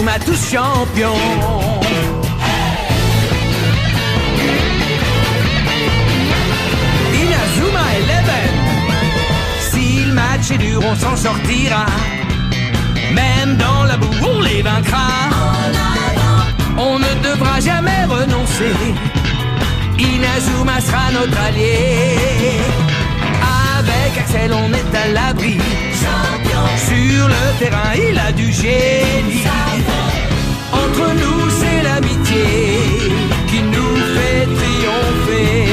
Inazuma tous champions. Inazuma Eleven. Si le match est dur, on s'en sortira. Même dans la boue, on les vaincra. On ne devra jamais renoncer. Inazuma sera notre allié. Avec Axel, on est à l'abri. Sur le terrain, il a du génie. Entre nous, c'est l'amitié qui nous fait triompher.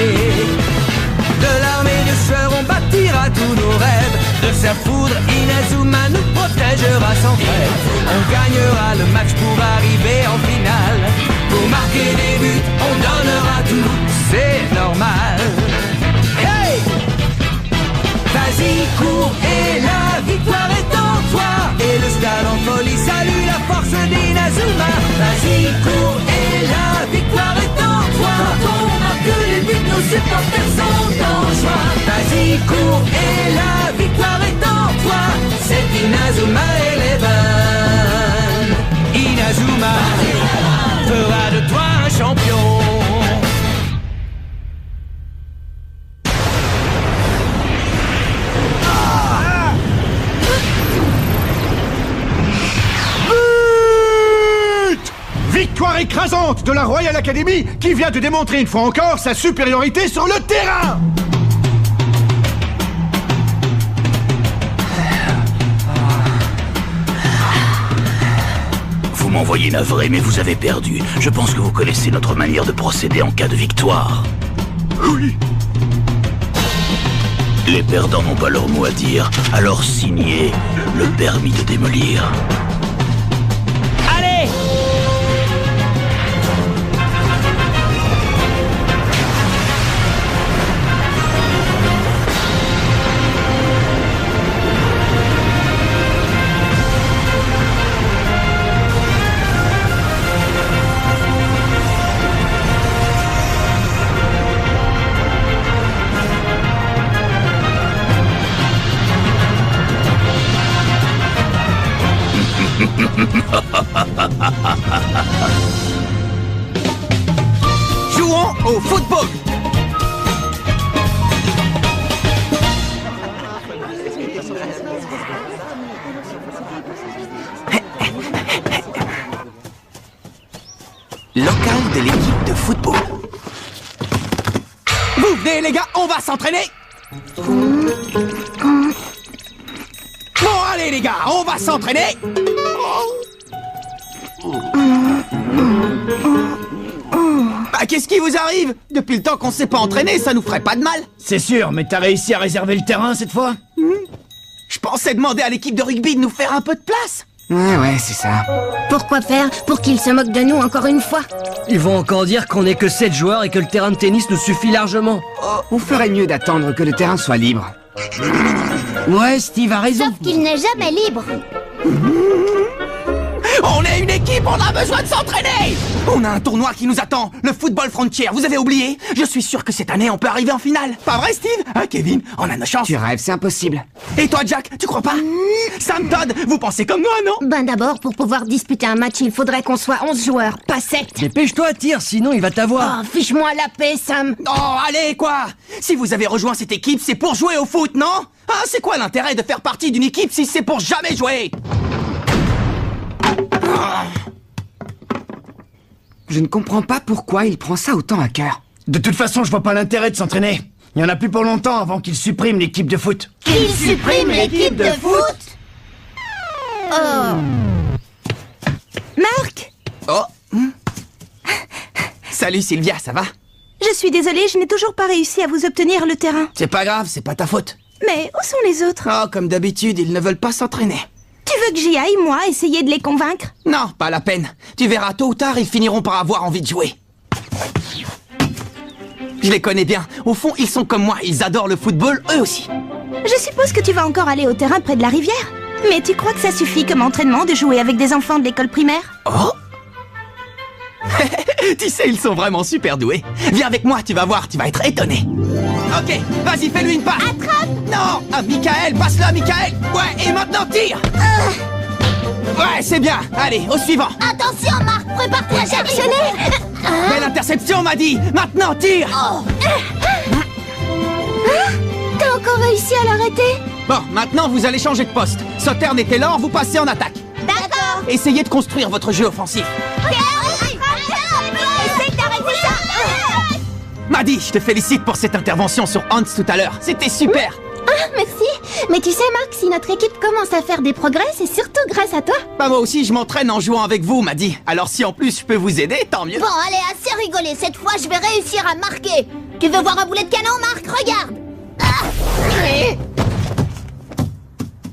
De l'armée de sueur, on bâtira tous nos rêves. De sa foudre, Inazuma nous protégera sans trêve. On gagnera le match pour arriver en finale. Pour marquer des buts, on donnera tout, c'est normal. Hey! Vas-y, cours et la victoire est en toi. Et le stade en folie salue la force d'Inazuma. Vas-y, cours et la victoire est en toi. Quand on marque les buts, nos supporters sont en joie. Vas-y, cours et la victoire est en toi. C'est Inazuma Eleven. Inazuma fera de toi un champion. Victoire écrasante de la Royal Academy qui vient de démontrer une fois encore sa supériorité sur le terrain. Vous m'envoyez navré, mais vous avez perdu. Je pense que vous connaissez notre manière de procéder en cas de victoire. Oui. Les perdants n'ont pas leur mot à dire, alors signez le permis de démolir. Allez! Jouons au football. Local de l'équipe de football. Vous venez les gars, on va s'entraîner. Bon allez les gars, on va s'entraîner. Bah qu'est-ce qui vous arrive? Depuis le temps qu'on s'est pas entraîné, ça nous ferait pas de mal. C'est sûr, mais t'as réussi à réserver le terrain cette fois? Je pensais demander à l'équipe de rugby de nous faire un peu de place. Ouais, c'est ça. Pourquoi faire? Pour qu'ils se moquent de nous encore une fois? Ils vont encore dire qu'on est que 7 joueurs et que le terrain de tennis nous suffit largement. On ferait mieux d'attendre que le terrain soit libre. Ouais, Steve a raison. Sauf qu'il n'est jamais libre. On est une équipe, on a besoin de s'entraîner. On a un tournoi qui nous attend, le Football Frontier, vous avez oublié? Je suis sûr que cette année on peut arriver en finale. Pas vrai Steve? Hein Kevin? On a nos chances. Tu rêves, c'est impossible. Et toi Jack, tu crois pas? Sam Todd, vous pensez comme moi, non? Ben d'abord, pour pouvoir disputer un match, il faudrait qu'on soit 11 joueurs, pas 7. Dépêche-toi, tire, sinon il va t'avoir. Oh, fiche-moi la paix, Sam. Oh, allez, quoi? Si vous avez rejoint cette équipe, c'est pour jouer au foot, non? Ah, c'est quoi l'intérêt de faire partie d'une équipe si c'est pour jamais jouer? Je ne comprends pas pourquoi il prend ça autant à cœur. De toute façon, je vois pas l'intérêt de s'entraîner. Il y en a plus pour longtemps avant qu'il supprime l'équipe de foot. Qu'il supprime l'équipe de foot? Oh. Marc! Oh. Salut Sylvia, ça va? Je suis désolée, je n'ai toujours pas réussi à vous obtenir le terrain. C'est pas grave, c'est pas ta faute. Mais où sont les autres? Oh, comme d'habitude, ils ne veulent pas s'entraîner. Tu veux que j'y aille, moi, essayer de les convaincre? Non, pas la peine. Tu verras, tôt ou tard, ils finiront par avoir envie de jouer. Je les connais bien. Au fond, ils sont comme moi. Ils adorent le football, eux aussi. Je suppose que tu vas encore aller au terrain près de la rivière. Mais tu crois que ça suffit comme entraînement de jouer avec des enfants de l'école primaire? Oh. Tu sais, ils sont vraiment super doués. Viens avec moi, tu vas voir, tu vas être étonné. Ok, vas-y, fais-lui une passe. Attrape! Non, à Michael, passe-le à Michael. Ouais, et maintenant tire. Ouais, c'est bien. Allez, au suivant. Attention, Marc, prépare-toi à actionner. Belle interception, m'a dit. Maintenant, tire. T'as encore réussi à l'arrêter? Bon, maintenant, vous allez changer de poste. Sautern était lent, vous passez en attaque. D'accord. Essayez de construire votre jeu offensif. Essaye d'arrêter ça. Maddy, je te félicite pour cette intervention sur Hans tout à l'heure. C'était super. Ah, merci. Mais tu sais, Marc, si notre équipe commence à faire des progrès, c'est surtout grâce à toi. Bah moi aussi, je m'entraîne en jouant avec vous, Maddy. Alors si en plus je peux vous aider, tant mieux. Bon, allez, assez rigolé. Cette fois, je vais réussir à marquer. Tu veux voir un boulet de canon, Marc? Regarde.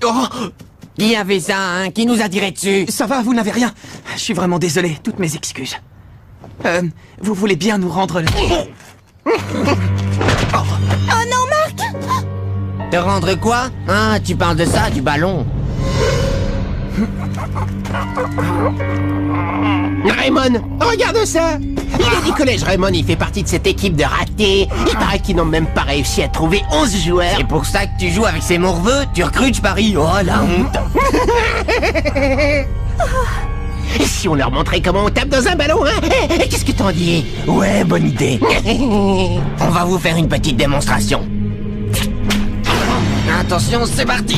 Oh, Qui y avait ça, hein? Qui nous a tiré dessus? ça va, vous n'avez rien. Je suis vraiment désolé, toutes mes excuses. Vous voulez bien nous rendre le... Oh non, Marc. Te rendre quoi? Ah, tu parles de ça, du ballon. Raymond, regarde ça! Il est du collège, Raymond, il fait partie de cette équipe de ratés. Il paraît qu'ils n'ont même pas réussi à trouver 11 joueurs. C'est pour ça que tu joues avec ces morveux? Tu recrutes, je parie? Oh, la honte! Et si on leur montrait comment on tape dans un ballon, hein? Qu'est-ce que t'en dis? Ouais, bonne idée. On va vous faire une petite démonstration. Attention, c'est parti!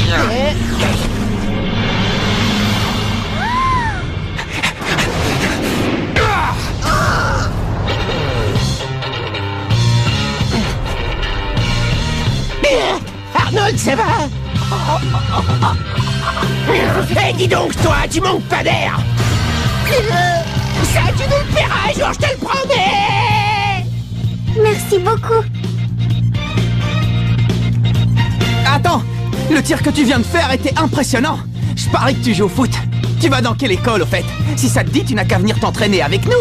Arnold, ça va? Eh, dis donc, toi, tu manques pas d'air! Ça, tu nous le paieras un jour, je te le promets! Merci beaucoup. Attends, le tir que tu viens de faire était impressionnant. Je parie que tu joues au foot. Tu vas dans quelle école, au fait? Si ça te dit, tu n'as qu'à venir t'entraîner avec nous.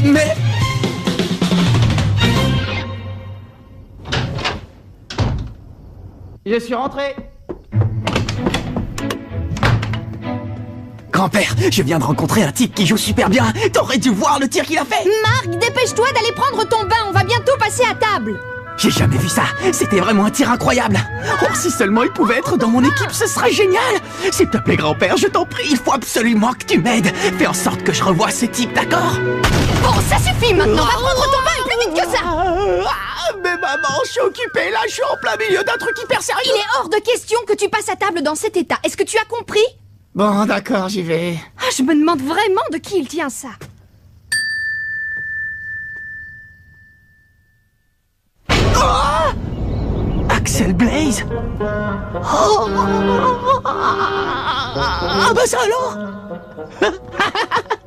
Mais... Je suis rentré. Grand-père, je viens de rencontrer un type qui joue super bien. T'aurais dû voir le tir qu'il a fait. Marc, dépêche-toi d'aller prendre ton bain, on va bientôt passer à table. J'ai jamais vu ça. C'était vraiment un tir incroyable. Oh, si seulement il pouvait être dans mon équipe, ce serait génial. S'il te plaît, grand-père, je t'en prie, il faut absolument que tu m'aides. Fais en sorte que je revoie ce type, d'accord? Bon, ça suffit maintenant, va prendre ton bain plus vite que ça. Mais maman, je suis occupé là, je suis en plein milieu d'un truc hyper sérieux. Il est hors de question que tu passes à table dans cet état. Est-ce que tu as compris? Bon, d'accord, j'y vais. Ah, je me demande vraiment de qui il tient ça. Axel Blaze. Ah bah ça alors.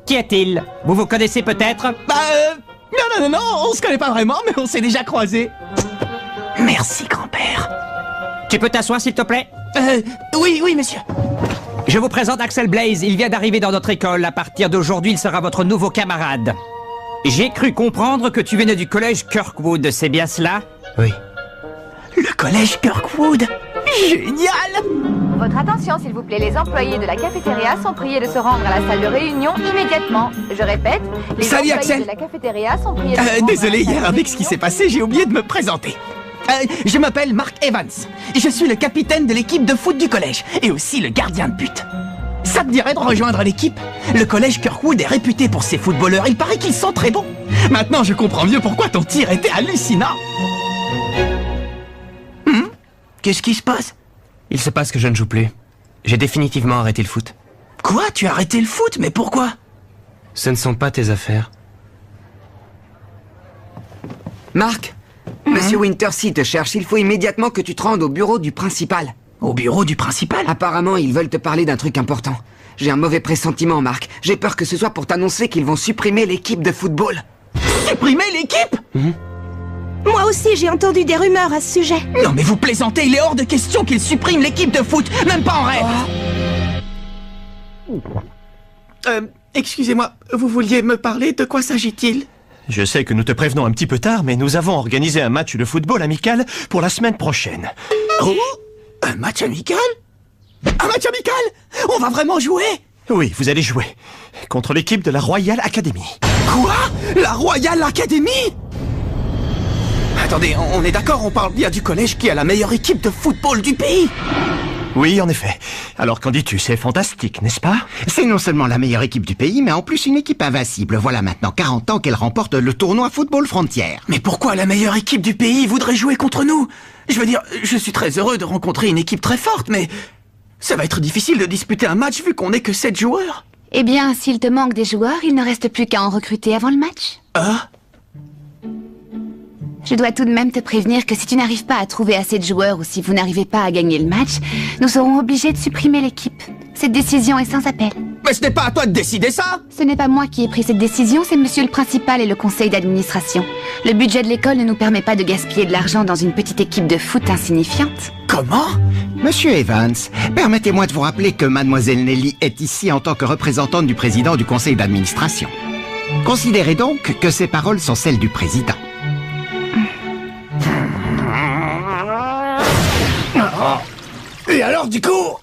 Qu'y a-t-il? Vous vous connaissez peut-être? Non, on se connaît pas vraiment, mais on s'est déjà croisés. Merci, grand-père. Tu peux t'asseoir, s'il te plaît? Oui, monsieur. Je vous présente Axel Blaze, il vient d'arriver dans notre école. À partir d'aujourd'hui, il sera votre nouveau camarade. J'ai cru comprendre que tu venais du collège Kirkwood, c'est bien cela? Oui. Le collège Kirkwood? Génial! Votre attention, s'il vous plaît. Les employés de la cafétéria sont priés de se rendre à la salle de réunion immédiatement. Je répète, les Salut, employés Axel. de la cafétéria sont priés de se rendre Désolé, à la hier, salle de avec ce qui réunion s'est passé, j'ai oublié de me présenter. Je m'appelle Mark Evans. Je suis le capitaine de l'équipe de foot du collège et aussi le gardien de but. Ça te dirait de rejoindre l'équipe? Le collège Kirkwood est réputé pour ses footballeurs. Il paraît qu'ils sont très bons. Maintenant, je comprends mieux pourquoi ton tir était hallucinant. Qu'est-ce qui se passe? Il se passe que je ne joue plus. J'ai définitivement arrêté le foot. Quoi? Tu as arrêté le foot? Mais pourquoi? Ce ne sont pas tes affaires. Marc? Monsieur Wintersea te cherche. Il faut immédiatement que tu te rendes au bureau du principal. Au bureau du principal? Apparemment, ils veulent te parler d'un truc important. J'ai un mauvais pressentiment, Marc. J'ai peur que ce soit pour t'annoncer qu'ils vont supprimer l'équipe de football. Supprimer l'équipe? Moi aussi, j'ai entendu des rumeurs à ce sujet. Non mais vous plaisantez, il est hors de question qu'ils suppriment l'équipe de foot, même pas en rêve. Excusez-moi, vous vouliez me parler? De quoi s'agit-il? Je sais que nous te prévenons un petit peu tard, mais nous avons organisé un match de football amical pour la semaine prochaine. Oh? Un match amical? Un match amical? On va vraiment jouer? Oui, vous allez jouer contre l'équipe de la Royal Academy. Quoi? La Royal Academy? Attendez, on est d'accord, on parle bien du collège qui a la meilleure équipe de football du pays. Oui, en effet. Alors qu'en dis-tu, c'est fantastique, n'est-ce pas? C'est non seulement la meilleure équipe du pays, mais en plus une équipe invincible. Voilà maintenant 40 ans qu'elle remporte le tournoi Football Frontière. Mais pourquoi la meilleure équipe du pays voudrait jouer contre nous? Je veux dire, je suis très heureux de rencontrer une équipe très forte, mais ça va être difficile de disputer un match vu qu'on n'est que 7 joueurs. Eh bien, s'il te manque des joueurs, il ne reste plus qu'à en recruter avant le match. Ah? Je dois tout de même te prévenir que si tu n'arrives pas à trouver assez de joueurs ou si vous n'arrivez pas à gagner le match, nous serons obligés de supprimer l'équipe. Cette décision est sans appel. Mais ce n'est pas à toi de décider ça! Ce n'est pas moi qui ai pris cette décision, c'est monsieur le principal et le conseil d'administration. Le budget de l'école ne nous permet pas de gaspiller de l'argent dans une petite équipe de foot insignifiante. Comment? Monsieur Evans, permettez-moi de vous rappeler que mademoiselle Nelly est ici en tant que représentante du président du conseil d'administration. Considérez donc que ces paroles sont celles du président. Et alors, du coup,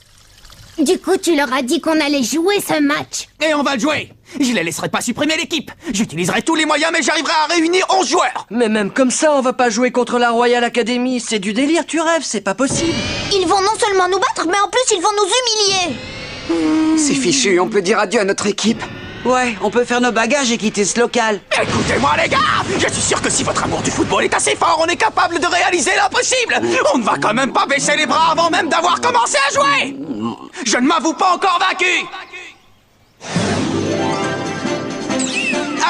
tu leur as dit qu'on allait jouer ce match. Et on va le jouer! Je les laisserai pas supprimer l'équipe! J'utiliserai tous les moyens, mais j'arriverai à réunir 11 joueurs! Mais même comme ça, on va pas jouer contre la Royal Academy. C'est du délire, tu rêves, c'est pas possible. Ils vont non seulement nous battre, mais en plus ils vont nous humilier. C'est fichu, on peut dire adieu à notre équipe. Ouais, on peut faire nos bagages et quitter ce local. Écoutez-moi les gars! Je suis sûr que si votre amour du football est assez fort, on est capable de réaliser l'impossible! On ne va quand même pas baisser les bras avant même d'avoir commencé à jouer! Je ne m'avoue pas encore vaincu!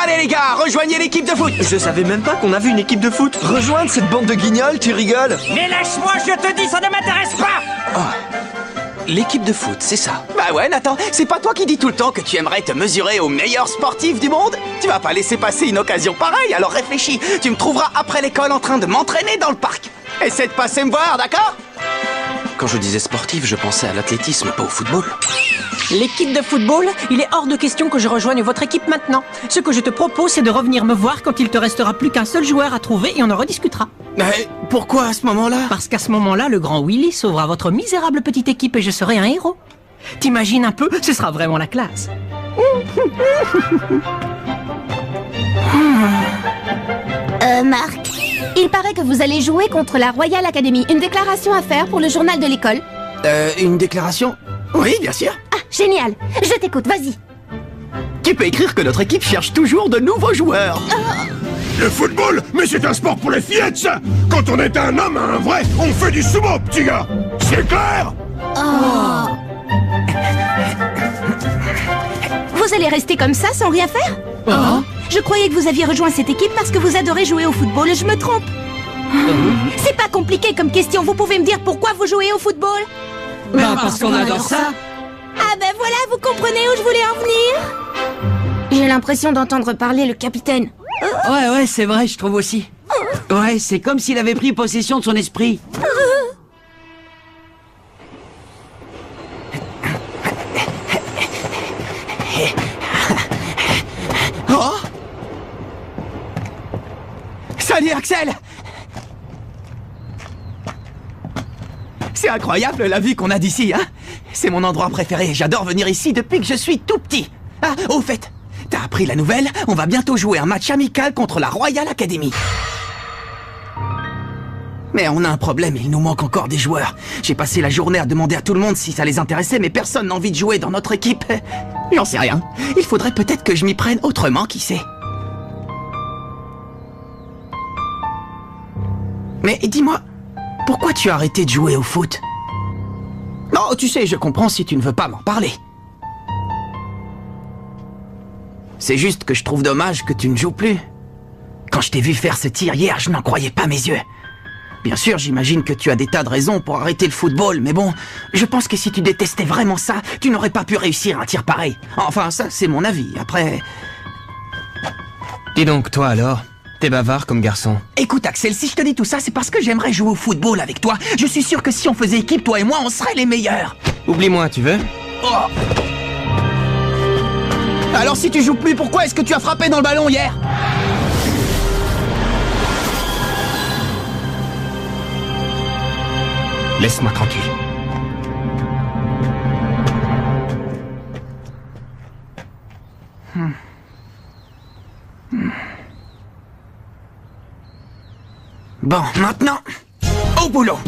Allez les gars, rejoignez l'équipe de foot! Je savais même pas qu'on avait une équipe de foot. Rejoindre cette bande de guignols, tu rigoles? Mais lâche-moi, je te dis, ça ne m'intéresse pas! Oh. L'équipe de foot, c'est ça. Bah ouais, Nathan, c'est pas toi qui dis tout le temps que tu aimerais te mesurer aux meilleurs sportifs du monde? Tu vas pas laisser passer une occasion pareille, alors réfléchis. Tu me trouveras après l'école en train de m'entraîner dans le parc. Essaie de passer me voir, d'accord? Quand je disais sportif, je pensais à l'athlétisme, pas au football. L'équipe de football, il est hors de question que je rejoigne votre équipe maintenant. Ce que je te propose, c'est de revenir me voir quand il te restera plus qu'un seul joueur à trouver et on en rediscutera. Mais pourquoi à ce moment-là? Parce qu'à ce moment-là, le grand Willy sauvera votre misérable petite équipe et je serai un héros. T'imagines un peu, ce sera vraiment la classe. Marc, il paraît que vous allez jouer contre la Royal Academy. Une déclaration à faire pour le journal de l'école. Une déclaration? Oui, bien sûr. Ah, génial. Je t'écoute, vas-y. Tu peux écrire que notre équipe cherche toujours de nouveaux joueurs. Le football? Mais c'est un sport pour les fillettes, ça! Quand on est un homme, un vrai, on fait du sumo, petit gars! C'est clair? Vous allez rester comme ça sans rien faire? Je croyais que vous aviez rejoint cette équipe parce que vous adorez jouer au football. Je me trompe. C'est pas compliqué comme question. Vous pouvez me dire pourquoi vous jouez au football? Parce qu'on adore ça. Ah ben voilà, vous comprenez où je voulais en venir? J'ai l'impression d'entendre parler le capitaine. Ouais, c'est vrai, je trouve aussi. Ouais, c'est comme s'il avait pris possession de son esprit. Oh! Salut Axel! C'est incroyable la vue qu'on a d'ici, hein? C'est mon endroit préféré, j'adore venir ici depuis que je suis tout petit. Ah, au fait, t'as appris la nouvelle? On va bientôt jouer un match amical contre la Royal Academy. Mais on a un problème, il nous manque encore des joueurs. J'ai passé la journée à demander à tout le monde si ça les intéressait, mais personne n'a envie de jouer dans notre équipe. J'en sais rien. Il faudrait peut-être que je m'y prenne autrement, qui sait. Mais dis-moi, pourquoi tu as arrêté de jouer au foot? Non, tu sais, je comprends si tu ne veux pas m'en parler. C'est juste que je trouve dommage que tu ne joues plus. Quand je t'ai vu faire ce tir hier, je n'en croyais pas mes yeux. Bien sûr, j'imagine que tu as des tas de raisons pour arrêter le football, mais bon, je pense que si tu détestais vraiment ça, tu n'aurais pas pu réussir un tir pareil. Enfin, ça, c'est mon avis. Après... Dis donc, toi alors, t'es bavard comme garçon. Écoute, Axel, si je te dis tout ça, c'est parce que j'aimerais jouer au football avec toi. Je suis sûr que si on faisait équipe, toi et moi, on serait les meilleurs. Oublie-moi, tu veux? Oh. Alors si tu joues plus, pourquoi est-ce que tu as frappé dans le ballon hier? Laisse-moi tranquille. Bon, maintenant, au boulot.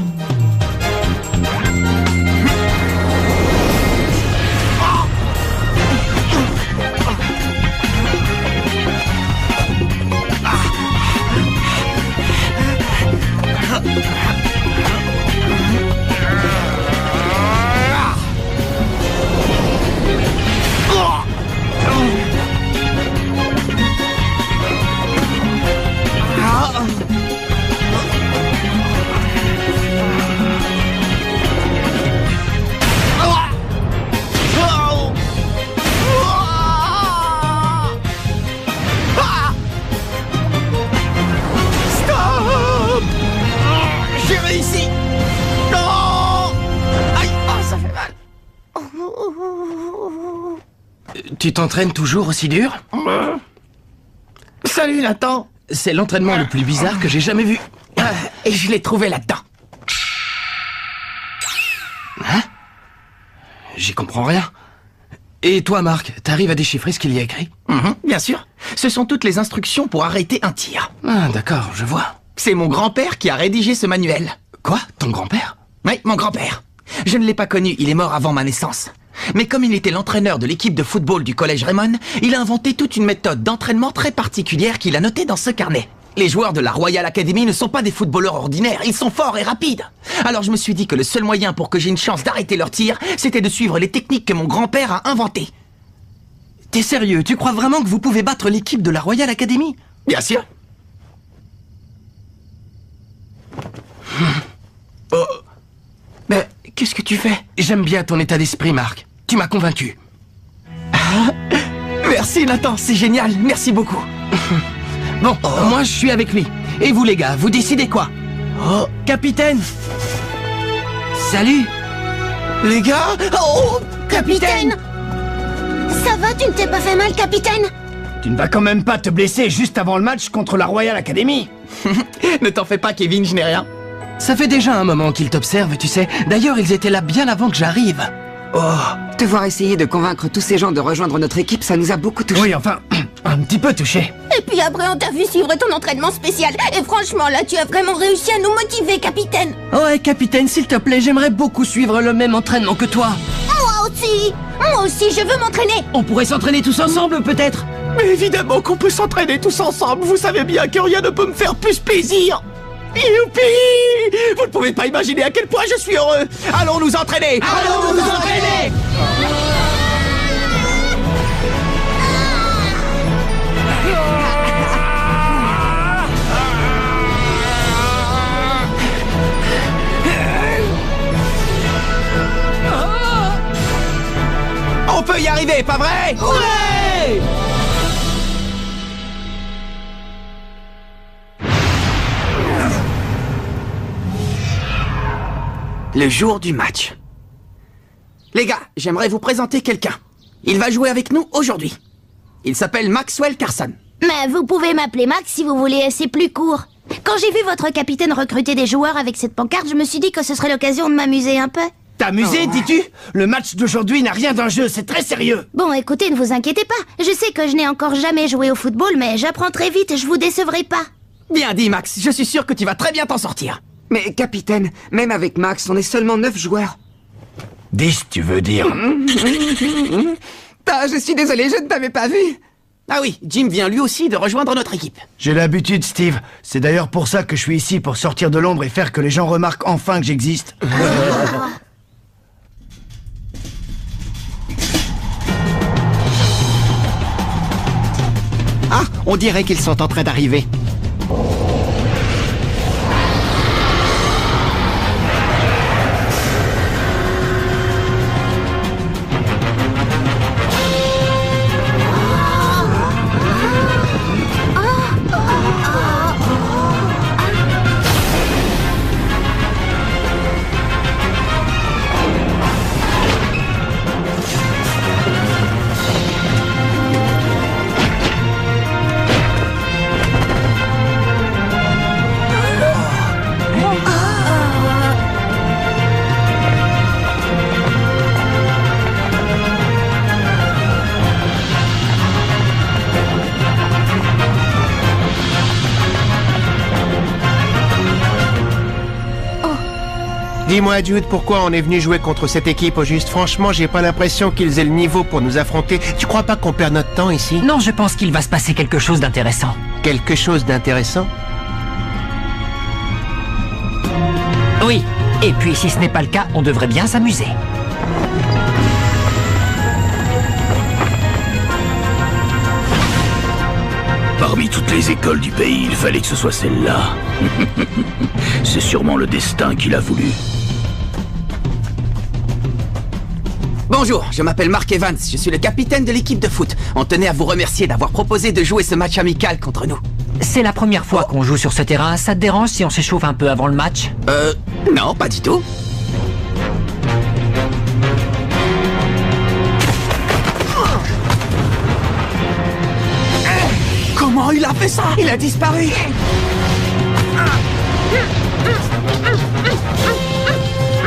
Tu t'entraînes toujours aussi dur? Salut Nathan. C'est l'entraînement le plus bizarre que j'ai jamais vu. Et je l'ai trouvé là-dedans. Hein? J'y comprends rien. Et toi, Marc, t'arrives à déchiffrer ce qu'il y a écrit? Bien sûr. Ce sont toutes les instructions pour arrêter un tir. Ah, d'accord, je vois. C'est mon grand-père qui a rédigé ce manuel. Quoi? Ton grand-père? Oui, mon grand-père. Je ne l'ai pas connu, il est mort avant ma naissance. Mais comme il était l'entraîneur de l'équipe de football du collège Raymond, il a inventé toute une méthode d'entraînement très particulière qu'il a notée dans ce carnet. Les joueurs de la Royal Academy ne sont pas des footballeurs ordinaires, ils sont forts et rapides. Alors je me suis dit que le seul moyen pour que j'ai une chance d'arrêter leur tir, c'était de suivre les techniques que mon grand-père a inventées. T'es sérieux? Tu crois vraiment que vous pouvez battre l'équipe de la Royal Academy? Bien sûr. Oh. Mais qu'est-ce que tu fais? J'aime bien ton état d'esprit, Marc. Tu m'as convaincu. Merci Nathan, c'est génial, merci beaucoup. Bon, moi je suis avec lui. Et vous les gars, vous décidez quoi? Oh, capitaine! Salut! Les gars? Oh, capitaine! Ça va, tu ne t'es pas fait mal, capitaine? Tu ne vas quand même pas te blesser juste avant le match contre la Royal Academy? Ne t'en fais pas, Kevin, je n'ai rien. Ça fait déjà un moment qu'ils t'observent, tu sais. D'ailleurs, ils étaient là bien avant que j'arrive. Oh, te voir essayer de convaincre tous ces gens de rejoindre notre équipe, ça nous a beaucoup touché. Oui, enfin, un petit peu touché. Et puis après, on t'a vu suivre ton entraînement spécial. Et franchement, là, tu as vraiment réussi à nous motiver, capitaine. Ouais, capitaine, s'il te plaît, j'aimerais beaucoup suivre le même entraînement que toi. Moi aussi, je veux m'entraîner. On pourrait s'entraîner tous ensemble, peut-être? Mais évidemment qu'on peut s'entraîner tous ensemble. Vous savez bien que rien ne peut me faire plus plaisir. Youpi! Vous ne pouvez pas imaginer à quel point je suis heureux. Allons nous entraîner. Allons nous entraîner. On peut y arriver, pas vrai? Ouais! Le jour du match. Les gars, j'aimerais vous présenter quelqu'un. Il va jouer avec nous aujourd'hui. Il s'appelle Maxwell Carson. Mais vous pouvez m'appeler Max si vous voulez, c'est plus court. Quand j'ai vu votre capitaine recruter des joueurs avec cette pancarte, je me suis dit que ce serait l'occasion de m'amuser un peu. T'amuser, dis-tu? Le match d'aujourd'hui n'a rien d'un jeu, c'est très sérieux. Bon, écoutez, ne vous inquiétez pas. Je sais que je n'ai encore jamais joué au football, mais j'apprends très vite et je vous décevrai pas. Bien dit, Max. Je suis sûr que tu vas très bien t'en sortir. Mais capitaine, même avec Max, on est seulement 9 joueurs. 10, tu veux dire? Ah, je suis désolé, je ne t'avais pas vu. Ah oui, Jim vient lui aussi de rejoindre notre équipe. J'ai l'habitude, Steve. C'est d'ailleurs pour ça que je suis ici, pour sortir de l'ombre et faire que les gens remarquent enfin que j'existe. Ah, on dirait qu'ils sont en train d'arriver. Dis-moi, Jude, pourquoi on est venu jouer contre cette équipe au juste? Franchement, j'ai pas l'impression qu'ils aient le niveau pour nous affronter. Tu crois pas qu'on perd notre temps ici? Non, je pense qu'il va se passer quelque chose d'intéressant. Quelque chose d'intéressant? Oui, et puis si ce n'est pas le cas, on devrait bien s'amuser. Parmi toutes les écoles du pays, il fallait que ce soit celle-là. C'est sûrement le destin qu'il a voulu. Bonjour, je m'appelle Mark Evans, je suis le capitaine de l'équipe de foot. On tenait à vous remercier d'avoir proposé de jouer ce match amical contre nous. C'est la première fois qu'on joue sur ce terrain, ça te dérange si on s'échauffe un peu avant le match? Non, pas du tout. Comment il a fait ça? Il a disparu.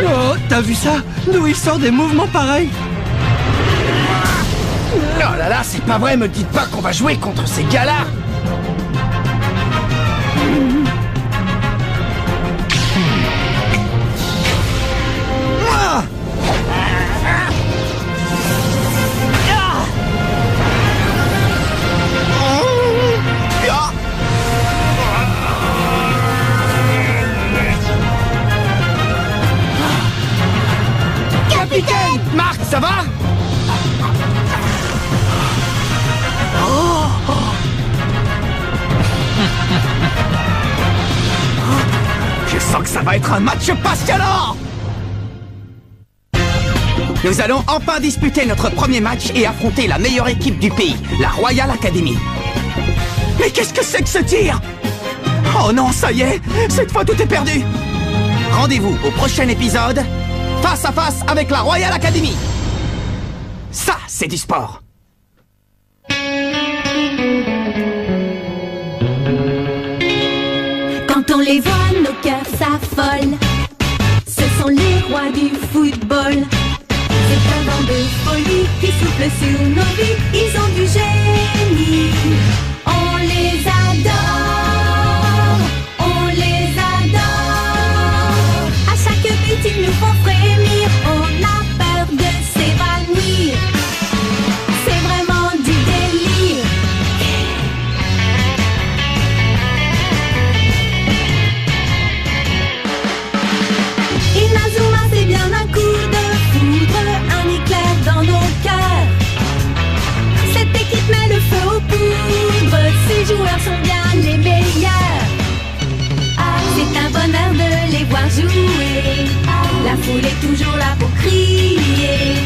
Oh, t'as vu ça? D'où il sort des mouvements pareils? Oh là là, c'est pas vrai, me dites pas qu'on va jouer contre ces gars-là. Capitaine! Marc, ça va? Je sens que ça va être un match passionnant! Nous allons enfin disputer notre premier match et affronter la meilleure équipe du pays, la Royal Academy. Mais qu'est-ce que c'est que ce tir? Oh non, ça y est, cette fois tout est perdu. Rendez-vous au prochain épisode, face à face avec la Royal Academy. Ça, c'est du sport. Quand on les voit, nos cœurs s'affolent. Ce sont les rois du football. C'est un vent de folie qui souffle sur nos vies. Ils ont du génie. On les adore. On les adore. À chaque but, ils nous font frémir. On a peur de s'évanouir. C'est vraiment du délire. Inazuma, c'est bien un coup de foudre, un éclair dans nos cœurs. Cette équipe met le feu aux poudres, ces joueurs sont bien les meilleurs. C'est un bonheur de les voir jouer, la foule est toujours là pour crier.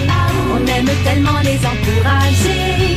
On aime tellement les encourager.